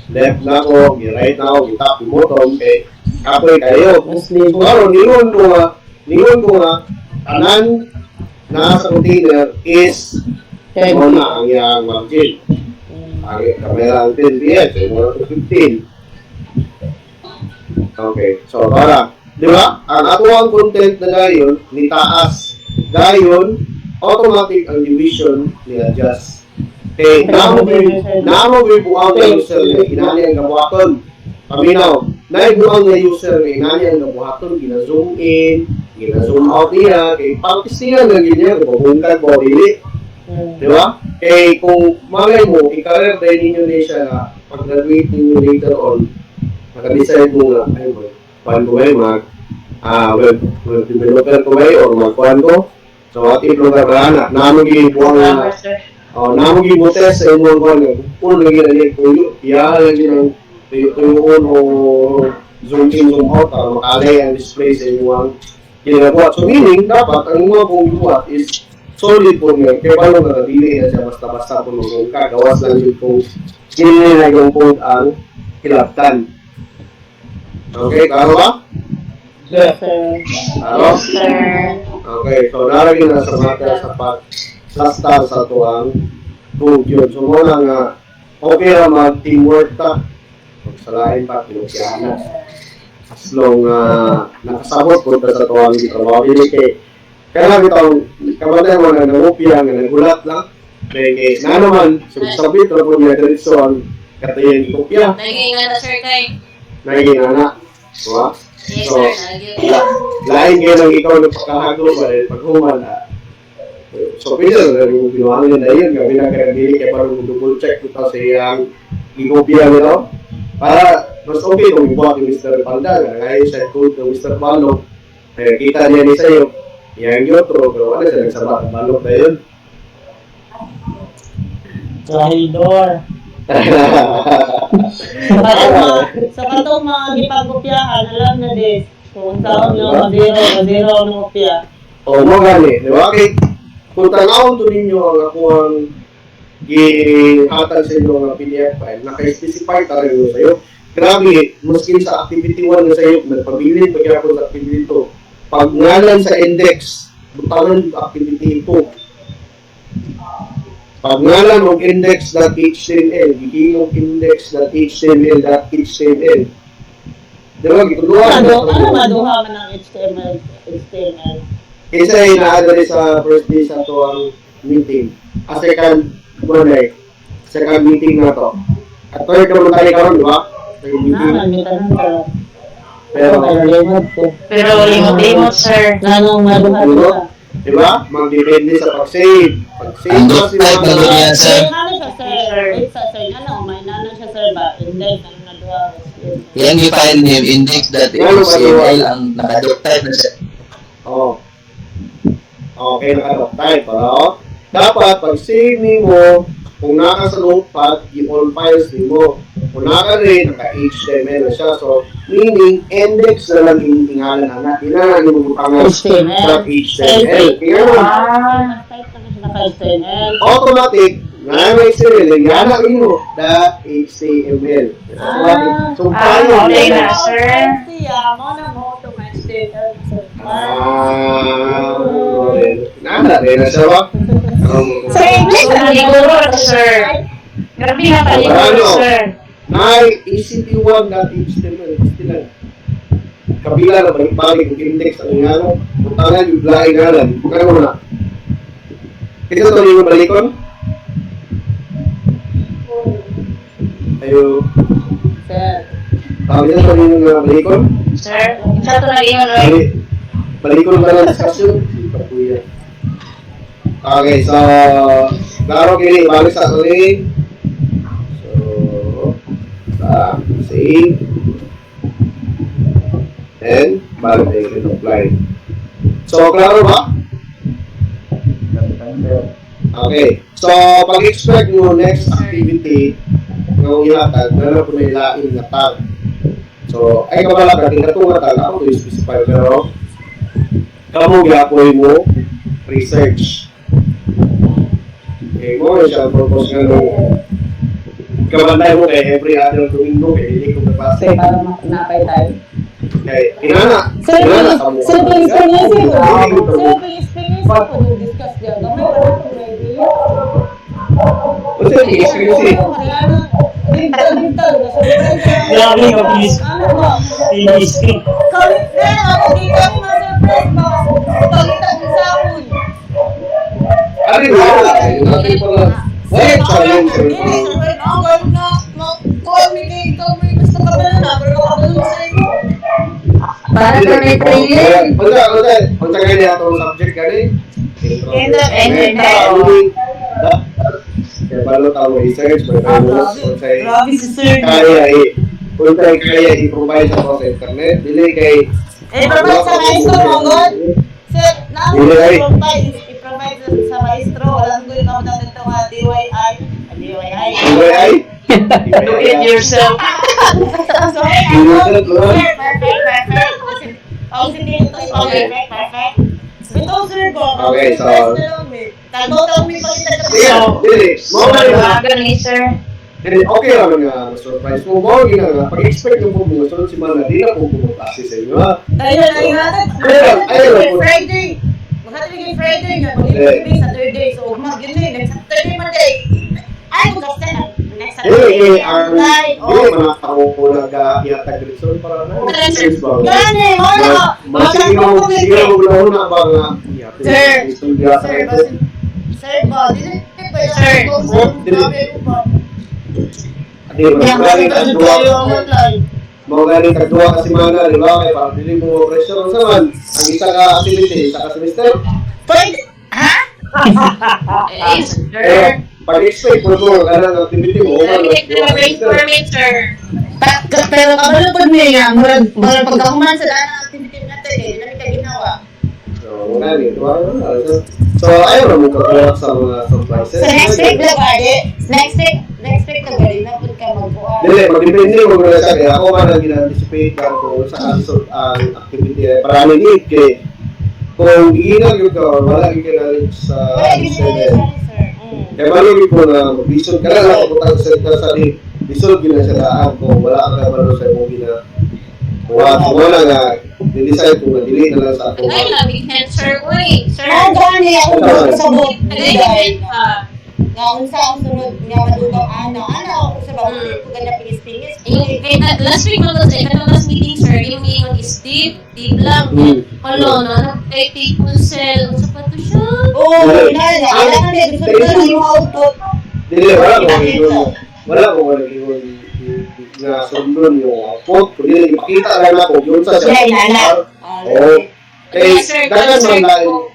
Left na ako, right na ako, tap yung bottom, kay kapoy kayo. Mas So, labor. karon ningon ko nga, tanan na sa container is Okay. mo na ang iyang margin. Ang kamera ang 10 PS, ay mo na 15. Okay, so para, di ba? Ang ato ang content na gayon, ni taas. Gayon, automatic ang division ni adjust. Okay, namo buang ang user nga inani ang gabuhaton. Paminaw, naibuang nga user nga inani ang gabuhaton, gina-zoom in, gina-zoom out niya, kay pang-testingan nga ganyan, kung mabungkag mo, dili. Di ba? Kay kung malay mo, i-career din ninyo na siya na pag-graduate ninyo later on, naka-decide mo nga, ay mo, paano ko web developer ko ba or magkuhan ko? So, at i-program na, naman gibuang na, naman gibutes sa inyong kuhan nga, kung lagi na niya tuyo, iyahan lang din ang tuyo-tuyoon o zoom in, zoom out, para makalay ang display sa inyong ginagawa. So, meaning, dapat, ang mga kong buhat is solid po nga, kaya paano nga nabili na siya basta-basta po nung kagawas lang yun kung kinilay yung code ang hilaptan. Okay, karo ba? Yes, sir. Karo? Sir. Okay, so naragin na sa matter sa pag-star sa tuwang code yun. So muna nga, okay na mag-teamwork ta. Magsalain pa, pinukyahan na. As long nakasabot po ta sa tuwang di trabaho. Hindi kaya lang itong kabatay mo na nangupya nga nagulat lang. Kaya na naman, sabi ito po niya diretso ang katayan ikupya. Naging nga na, sir, kay. Naging anak. Diba? Yes, So, sir. Naging. lain kayo ng ikaw na pagkakago ba rin paghuman na. So, pwede na rin yung pinuhangan na yun. Gabi na karagili kaya parang double check ito sa iyang ikupya nito. Para mas okay kung ibuhat yung Mr. Panda. Ngayon sa code ng Mr. Balog. Kaya kita niya ni sa'yo. Yang yotro, pero ano siya nagsabat, balok na yun. Trahidor. Sa katong mga gipagkopyahan, alam na din. Kung taon nyo, mazero ng kopya. O, magani, di ba? Okay, kung tanawon to ninyo ang ako ang gihatag sa inyo ng PDF file, naka-specify ka rin sa iyo. Grabe, maskin sa activity 1 na sa iyo, nagpabilin pa kaya ako sa activity 2. Pag ngalan sa index, butangan yung activity 2. Pag ngalan ng index.html, biging ng index.html.html. Diba, gituluan. Ano maduha man ng HTML? Isa ay na-address sa first day sa to ang meeting. Second meeting na to. At third naman tayo karon, di ba? Third meeting. May tanong ka. Pero, Pero limot ko. Pero limot-limot, sir. Nanong maduha ka. Di ba? Magdepende sa pag-save. Pag-save Ang kasi type mga na yan, sir. Ano siya, sir? Wait sa sir. Ano, may nano siya, sir ba? Index, ano na duwa? Yang i-file name index.html ang naka-type na siya. Oh. Okay, naka-type. Pero, dapat pag-save mo, kung naka sa notepad, i-all files mo. Kung naka rin, naka-HTML na siya. So, meaning, index na lang yung tingalan na. Tingalan yung pangalan sa HTML. Kaya naman, Naka-HTML. automatic, na may sarili, yan ang ino, .html. So, paano? okay na, sir. Siya, mo na mo ito HTML, sir. Nada, rin na siya ba? Sir, English na siguro, sir. Grabe nga paliguro, sir. May ECP1.html. Sila. Kabila na balik-balik yung index ang ingano. Puntangan yung lahi ngalan. Kaya mo na. Ito ito yung balikon? Ayo. Sir. Tawag ito yung balikon? Sir, isa to nag-ingon, right? Balikon ka ng discussion. Okay, so klaro kini balik sa tuloy. So save. And balik tayo kini apply. So klaro ba? Okay. So pag-expect nyo next activity ng ihatag, na po may lain na tag. So ay kabala ka tingnan ko nga tag ako to specify pero kamu gapoy mo research. Okay, mo siya purpose nga nung kabantay mo kay every other Domingo kay hindi ko kapasa. Sir, para napay tayo. Kay inana. Sir, Inana ka mo. sir, please, sir, Hindi ko sir, to. please, po yung discuss diyan. Gamay pa natin ready. Kasi experience eh. Grabe ka, please. Ano ba? Please. Kami, ako di kami ma-surprise ba? Pagkita ko sa akin. Ari wala. Natin pala. Why challenge? Para to may training. Unsa kaya niya itong subject gani? Kaya balo tao research, Grabe si sir. kaya i-provide sa internet, dili kay I-provide sa maestro mo, God. Sir, i-provide sa maestro. Walang gulo ka mo dito nga DIY. DIY. Do it yourself. Sorry, perfect. Ang hindi ito, perfect. Ito, sir, go. Okay, so- Tago-tago may pagkita Dili, mo ba Gani, sir. Dili, okay lang nga surprise mo. Mo nga pag-expect yung mo sunod si Mana, di na po klase sa inyo ha. Tayo na lang natin. Friday. Magkataligin Friday nga. Mag-ibig Saturday. So, mag-gini. Next Saturday, Monday. Ay, mag-gasta. Next Dili, Saturday. dili mga tao po nag-iatag result para na. Gani, wala. Sige mo na ba nga. Sir, Sir, ba? Dili pa yung Sir. Adi, mo galing kagduwa kasi Mana, di ba? Kaya parang dili mo pressure sa man. Ang isa ka activity, isa ka semester. Sir. Pag-expect po ito, ganang activity mo. Brainstorming, sir. Pero kabalo po niya, murag pagkakuman sa daan ng activity natin, eh, namin ka ginawa. So, wala rin, di ba? So, ayaw na mo kagduwa sa mga surprises. So next week na gari, napod ka magbuha. Dili, mag-depende mo muna sa kaya ako man ang gina-anticipate ka kung saan ang activity. Para nilid kay kung giginag yun ka, wala yung knowledge sa Sir. kaya malibig po na mag-vision ka lang ako putang sa di vision ginasyalaan kung wala ang kabalo sa mong wala nga nilisay kung na-delete na lang sa ako. Ay, labing hand, sir. Uy, sir. Gani ako sabot. Tagay ka. Nga unsa ang sunod nga madugang ana sa bagay ko ganda pingis-pingis. Last week mga sa ikatong last meeting, sir, yung ingon is deep lang. Hello, no? Kay people cell. Sa pato siya. Oo, ala na gusto ko yung output. Dili, wala ko na sundon yung output. Kung hindi makita lang ako, yun sa siya. Oo. Kaya, dagan man dahil.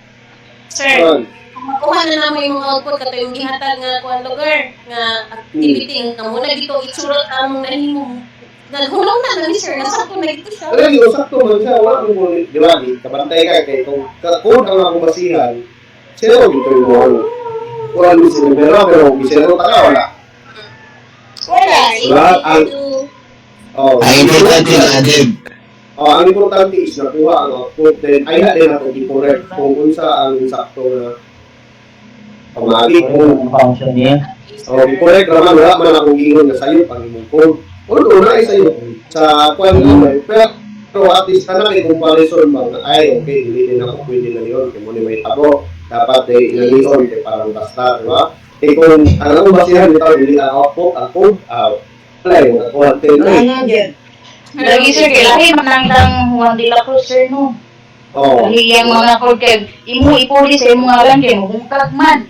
Sir, makuha na naman yung mga output kato yung gihatag nga kuan lugar nga activity nga muna dito itsurot among nahimo. Naghulaw na lang sir, nasa ko na dito siya. Alam niyo, sakto man siya, wala mo mo, di ba, kabantay ka, kay kung ang akong basihan, zero dito yung mga ano. Wala mo si Rivera, pero zero ka na, wala. Wala. Wala, oh, Ang importante na adib. ang importante is nakuha ang output, then ay na din natin i-correct kung unsa ang sakto na pamagi kung function niya. i-correct naman, wala man akong ingon na sa'yo, pang imong code. Ulo na ay sa'yo sa kwan naman. Pero at least na may comparison ba na ay okay, hindi din ako pwede na yun. Kaya muna may tabo, dapat eh inaliyon, kaya parang basta, di ba? Eh kung ang akong basihan dito, hindi ang output, ang code, wala yung content na eh. Ano yan? Lagi sir, kay lahi manangdang Juan de la Cruz sir no. Oo. Lahi yung mga code kay imo ipuli sa imong ngalan kay muhungkag man.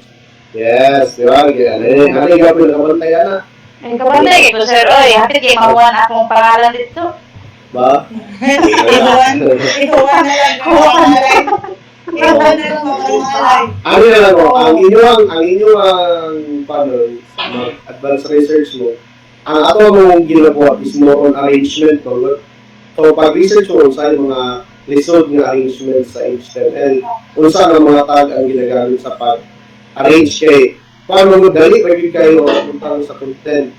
Yes, di ba? Kaya ano yung gapin na kabantayan na? Ay kabantay kay ko sir, oy, hapit kay mahuwan akong pangalan dito. Ba? Iwan na lang. Iwan na lang makamalay. Ano na lang ko, ang inyong paano, advanced research mo, ang ato mong ginagawa is more on arrangement ko. So, pag-research mo sa mga lisod ng arrangement sa HTML, kung saan ang mga tag ang ginagamit sa pag-arrange kay paano mo dali, pwede kayo pagpuntang sa content,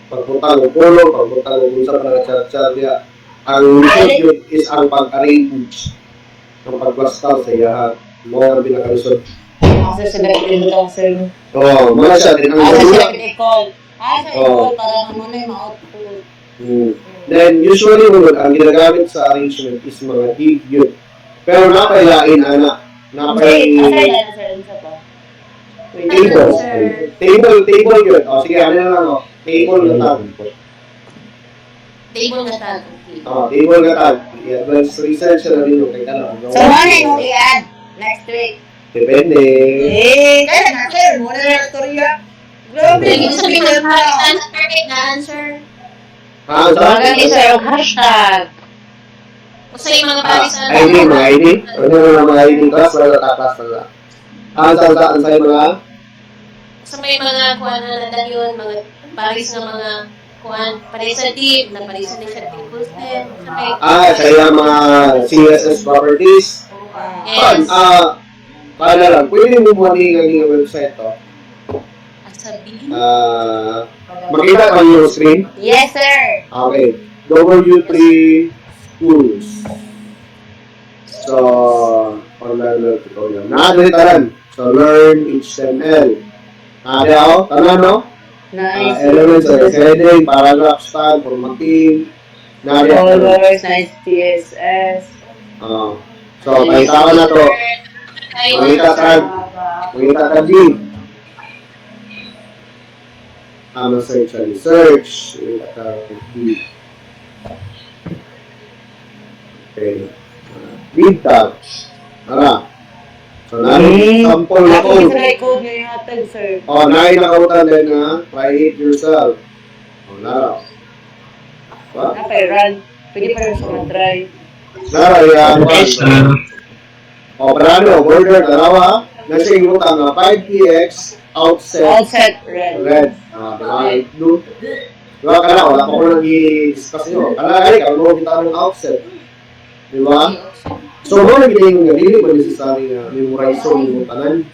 pagpuntang ng color, pagpuntang ng kung saan pag-chat-chat niya. Ang lisod yun is ang pag-arrange ng pag-cluster sa iyahan. Mga pinaka-lisod. Sir, sa nag-print ko, sir. Oo, mga siya din. Ang Sa gawin i-call. Sa i-call para ano na yung output. Then, usually, ang ginagamit sa arrangement is mga div yun. Pero napailain, napay table. Table yun. O, sige, ano na lang, table na tag. Table na tag. Okay. Table na tag. Advanced research na rin yung kaya na. So, ano yung i-add next week? Depende. Kaya na, sir. Muna na istorya. Grabe. Ibig sabihin ng perfect na answer. Tawagan ni sir og hashtag. O sa yung mga parisan. ID, mga ID. Ano na mga ID class, wala class na. Ang sa'yo mga? Sa may mga kuan na nadalyon, mga paris nga mga kuan, parisan tip, na parisan ni siya tip. Sa may Saya mga CSS properties. yes. Paano lang, pwede mo buhanin ang website to. Asabi. Makita ka yung screen? Yes, sir. Okay. W3 tools. So, online tutorial. Nakadalitaran. So, learn HTML. Nakadali ako? Tanan, no? Nice. Elements of heading, paragraph style, formatting. Nakadali ako. Colors, nice TSS. So, makita ka na to. Makita ka G. Search and research. Makita ka G. Okay. Read tab. Tara. So, narin sample na Ako code. isa code nga yung hatag, sir. Narin na kautan din na try it yourself. Nara. What? Run. Pwede pa rin siya mag-try. Nara, yan. Parano, border, dalawa. Nasa yung utang na 5px, outset, Outset red. red. Diba ka na, wala pa ko nag-i-discuss nyo. Kalagay ka, ano kita ng outset. Diba? So, ano na kita yung ganili, ba necessary na memorize yung tanan?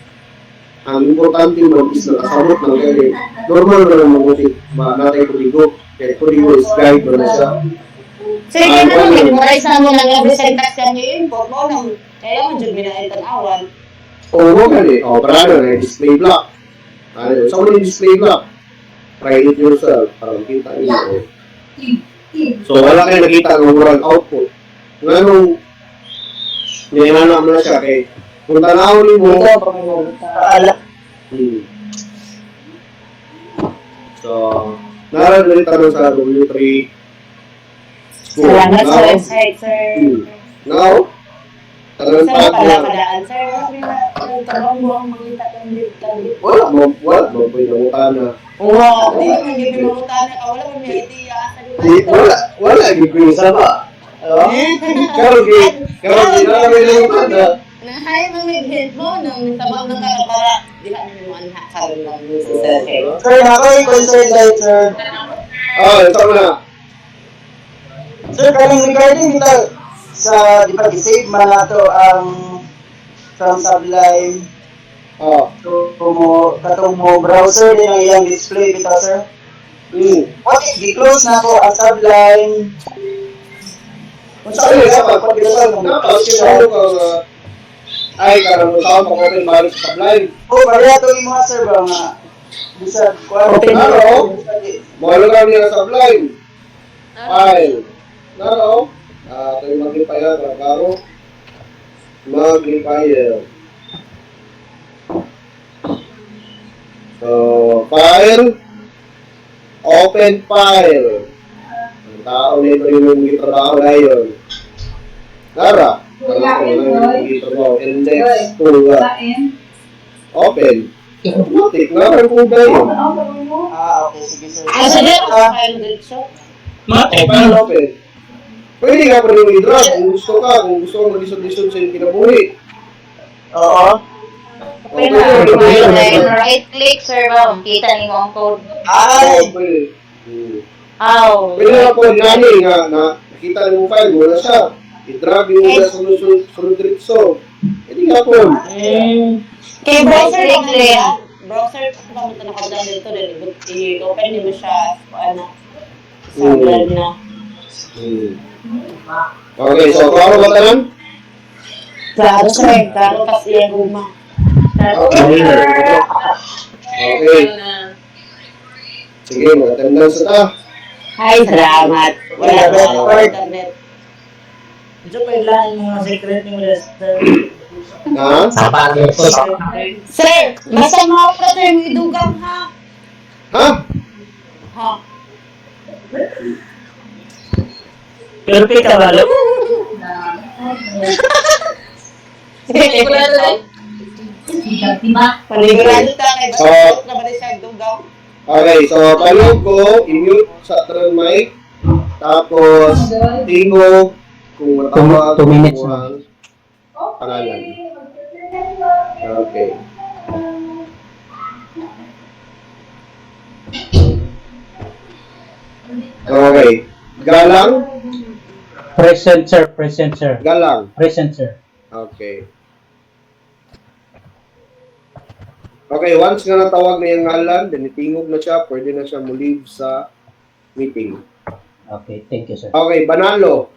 Ang importante mo is nakasabot ng kaya. Normal na lang mabuti. Natin kuligo. Kaya kuligo is guide mo na siya. Sir, kaya naman, memorize na mo lang every syntax yan yung import mo nang kaya mo dyan minaitan-awan. Oo, gali. Parano na display block. Saan mo yung display block? Try it yourself para makita nyo. So, wala kayo nakita ng overall output. Nganong, nilalang mo na siya kay kung tanawin mo, Ito, pag may mag-aala. So, nararamdaman tanong sa W3 school. Salamat sa website, sir. Now, tanong Sir, pa pala niya. padaan, sir. Tabang mo ang makita ng dito. Wala, pwede mo na. Wow, hindi mo pinungutan na ka. Wala mo may idea. Wala, gagawin sa ba? Karo, nararamdaman na. Nahay mo may head mo nang tabang na para di na mo anha karon lang ni si Sir Head. Sir, ako yung concern dahil, sir. Ito mo na. Sir, kaling regarding dito sa, di ba, save man nato ang from Sublime katong mo browser din ang iyang display bitaw, sir. What if di-close na ko ang Sublime? Kung Sa iyo, sa pagpapilisan mo na, kasi ano ka, ay, karang tao mag-open balik sa Sublime. pareha to yung mga, sir, ba, nga, bisag, Open na, mahalo lang niya sa Sublime. File. Naro, ito yung magnifier, nagkaro. Magnifier. So, file. Open file. Ang tao nito yung gitrabaho na yun. Nara, yung gitrabaho. Index to open. Putik, nara yung kuda yun. Okay, sige, sir. Asa din ang file dito? Open, open. Pwede ka pa rin i-drag kung gusto mo mag-isod-isod sa iyong kinabuhi. Oo. Okay, Right click, sir, ba? Kita ni mo ang code. Ay! pwede. Aw. Pwede na po nani nga na nakita mo file mo na siya. I-drag yung muna sa sunod diretso. Pwede nga po. Kay browser Click, lang click. niya. Browser pa mo nakadaan dito din. I-open niyo mo siya ano sa web na. Okay, so klaro ba tanan? Klaro sir, klaro kasi yung guma. Okay. Sige, mag-attendance na ta. Ay, salamat. Wala Wala ba ba? internet. Ito pa ilan yung mga secret ni Lester. Na? Sir, basta mga operator yung idugang ha. Ha? Ha. Perfect ka ba? Sigurado din. Panigurado ta kay basta na ba siya idugang. Okay, so palog ko, i-mute sa tran mic. Tapos, tingog kung matawag 2 minutes mo ang pangalan. Okay. Okay. Galang? Present, sir. Present, sir. Galang. Present, sir. Okay. Okay, once nga natawag na yung ngalan, then itingog na siya, pwede na siya mo-leave sa meeting. Okay, thank you, sir. Okay, Banalo.